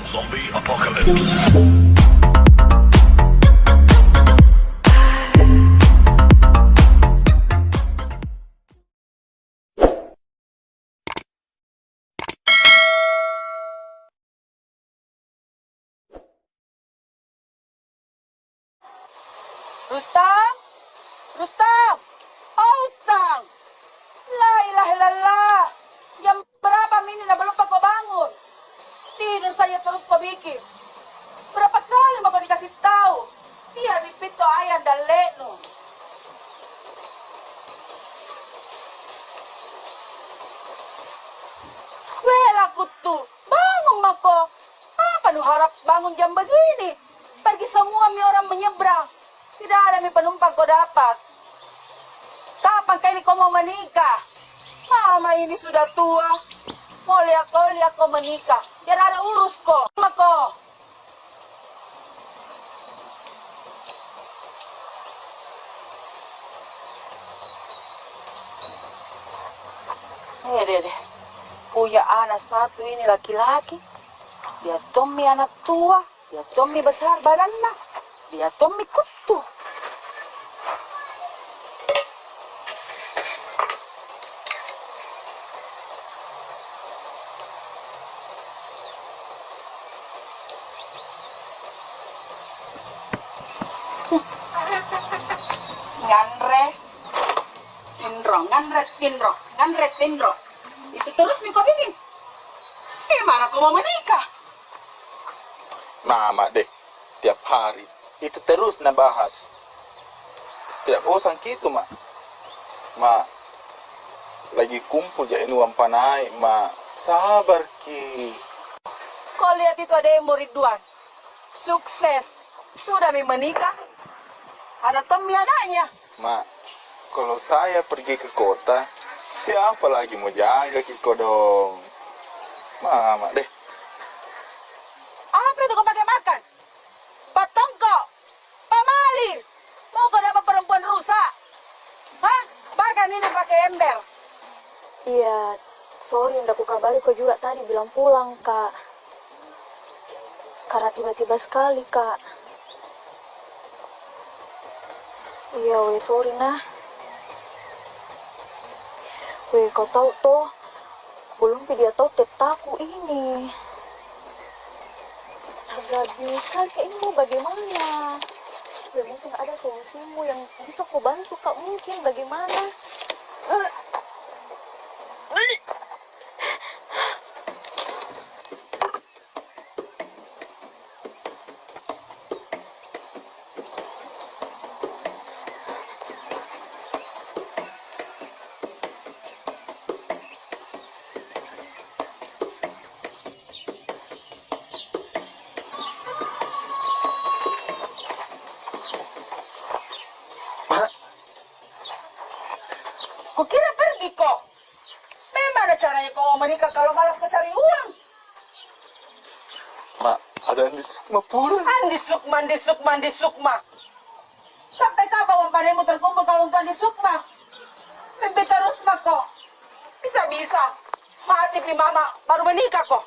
Zombie apocalypse. Rustam? Rustam? Utang! La ilaha illallah! Jam berapa ini na belum kau bangun? Tidur saja terus kau bikin. Berapa kali mau kau dikasih tahu? Biar dipito ayah dan lekno. Well aku tuh, bangun mako. Apa nu harap bangun jam begini? Pergi semua mi orang menyeberang. Tidak ada mi penumpang kau dapat. Kapan kali kau mau menikah? Mama ini sudah tua. Mau lihat kau menikah. Biar ada urus kau. Mako. Deh. Punya anak satu ini laki-laki. Dia Tommy anak tua. Dia Tommy besar badannya. Dia Tommy kutu. Nganre, Tindro. Itu terus nih kau bikin. Gimana kau mau menikah? Nah, Mak deh, tiap hari itu terus nabahas. Tidak bosan gitu, Mak. Mak, lagi kumpul jadi uang panai, Mak. Sabar, Ki. Kau lihat itu ada yang murid Ridwan. Sukses. Sudah menikah. Ada Tommy anaknya. Mak, kalau saya pergi ke kota, siapa lagi mau jaga Kiko dong? Mak deh. Apa itu kau pakai makan? Patongko, pamali. Mau kau dapat perempuan rusak? Hah? Bahkan ini pakai ember. Iya, sorry ndak ku kabari kau juga tadi bilang pulang, Kak. Karena tiba-tiba sekali, Kak. Iya, weh, sorry nah. Weh, kau tahu toh, belum dia tahu tetaku ini. Terjadi sekali kayak ini mau bagaimana? Weh, mungkin ada solusimu yang bisa kau bantu, Kak. Mungkin bagaimana? Kukira pergi kok. Bagaimana caranya kau mau menikah kalau malas cari uang? Mak, ada Andi Sukma pula. Andi Sukma. Sampai kapan uang panemu terkumpul kalau untuk Andi Sukma? Mimpi terus mak kok. Bisa-bisa. Mati pi mama baru menikah kok.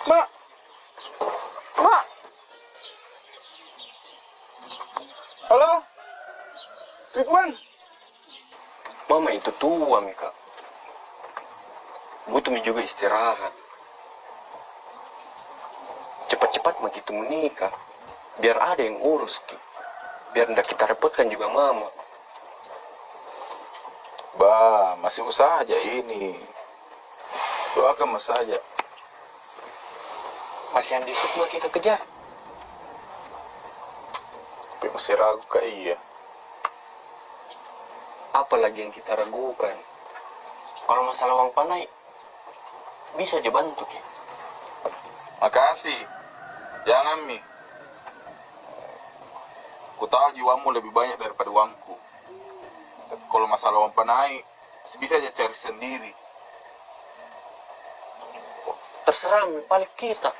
Mak. Halo? Ridwan? Mama itu tua, Mika. Butuh juga istirahat. Cepat-cepat begitu menikah. Biar ada yang urus, Ki. Biar tidak kita repotkan juga Mama. Bah, masih usaha aja ini. Doakan mas saja. Masih yang disukma kita kejar. Tapi masih ragu kak iya. Apalagi yang kita ragukan. Kalau masalah uang panai, bisa dibantu, Ki. Makasih. Jangan, Mi. Ku tahu jiwamu lebih banyak daripada uangku. Tapi kalau masalah uang panai, bisa aja cari sendiri. Terserah, Mi, paling kita.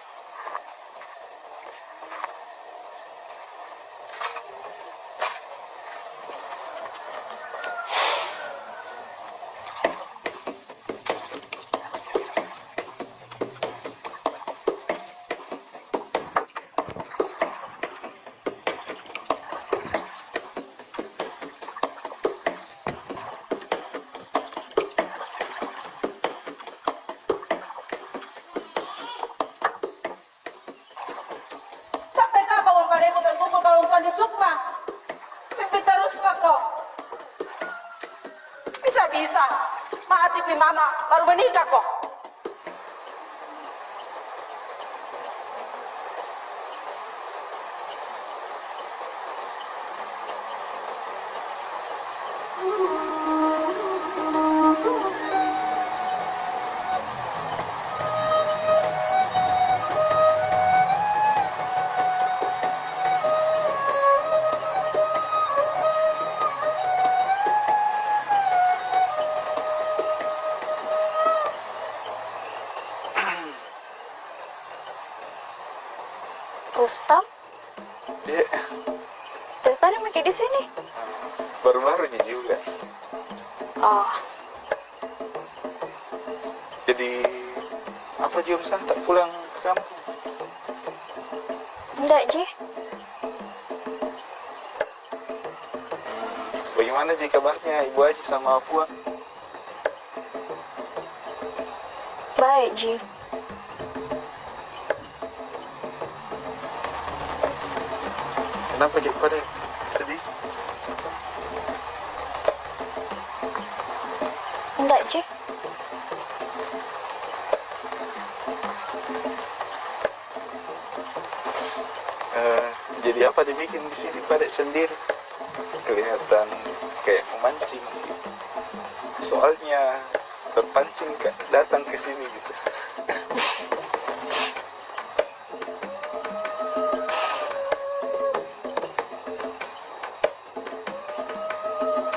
bisa. Mati pi mama baru menikah kok. Rustam, Iya, dari tadi masih di sini. baru-baru juga. Oh, Jadi, apa Jom tak pulang ke kampung? enggak, Ji. Bagaimana Ji kabarnya Ibu Haji sama Puan? Baik, Ji. Kenapa Ji pada sedih? Enggak, Ji. Jadi apa dibikin di sini pada sendiri? Kelihatan kayak memancing. Soalnya terpancing datang ke sini gitu.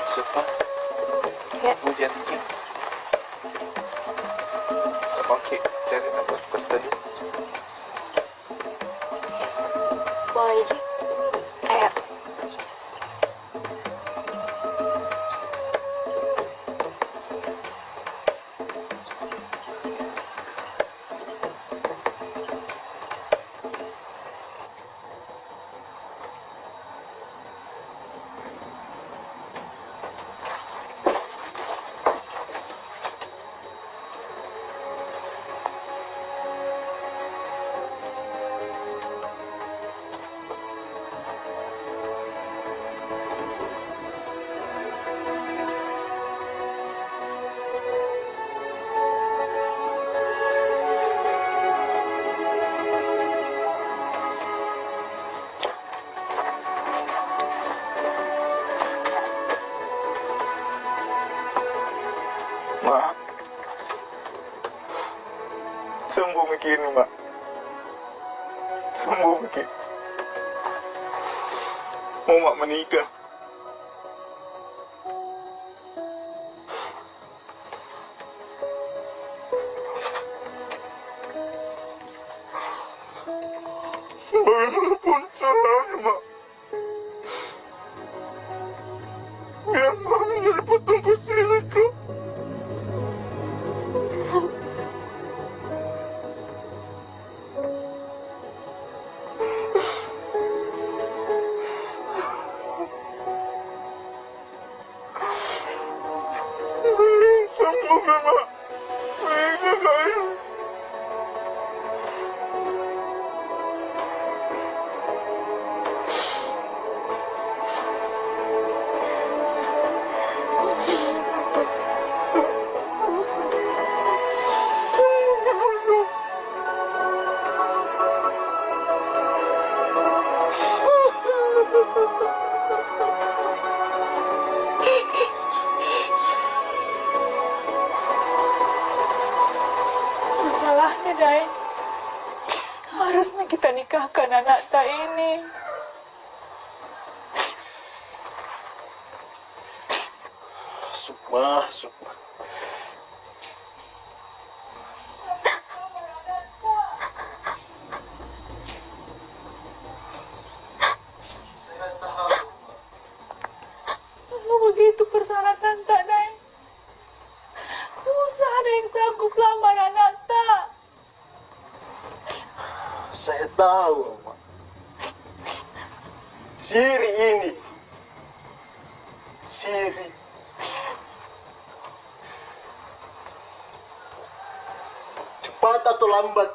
Suka Ya, hujan ini. Oke, cari tempat berteduh. boleh, Ji. Ayo. Mak, sembuh begini, Mak. Sembuh begini. Mau Mak menikah. Bagaimanapun caranya, Mak. Biar Mak menjadi potong pusiliku. Sembuh, Mak. Menikah saya. Masalahnya, Dai, harusnya kita nikahkan anak tak ini. Sukma, Sukma. Kalau begitu persyaratan tak, Dai. Susah ada yang sanggup lamar anak tak. Saya tahu, Mak. Siri ini. Siri. Cepat atau lambat,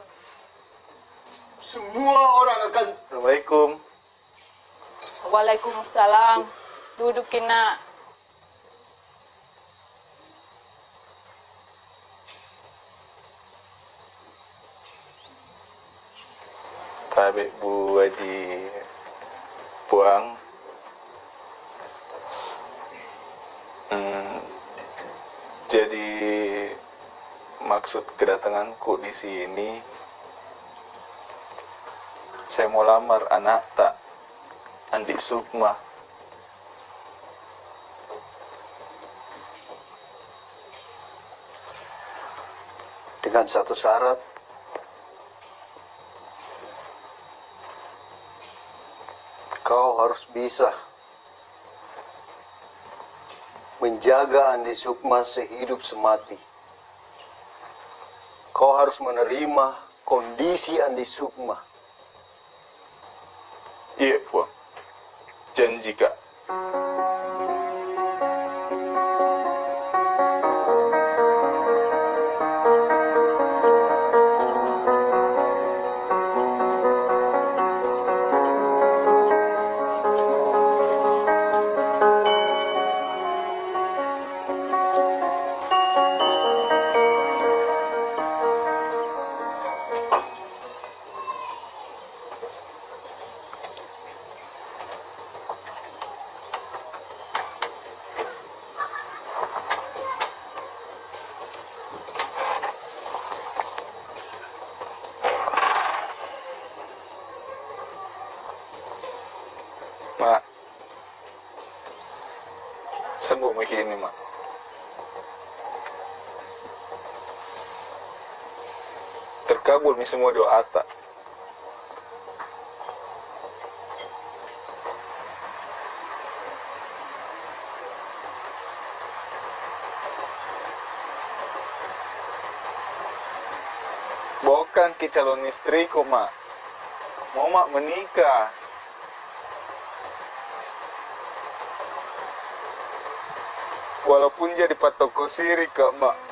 semua orang akan... Assalamualaikum. Waalaikumsalam. Duduk, Kina. Tabe Bu Haji Puang. Jadi maksud kedatanganku di sini, saya mau lamar anak tak Andi Sukma. Dengan satu syarat. Kau harus bisa menjaga Andi Sukma sehidup semati. Kau harus menerima kondisi Andi Sukma. Iya, Puang. Janji, Kak. Mak, sembuh begini, Mak. Terkabul mi semua doa tak. Bukan ke calon istriku, Mak. Mau Mak menikah. Walaupun jadi patoko siri, Kak, Mak.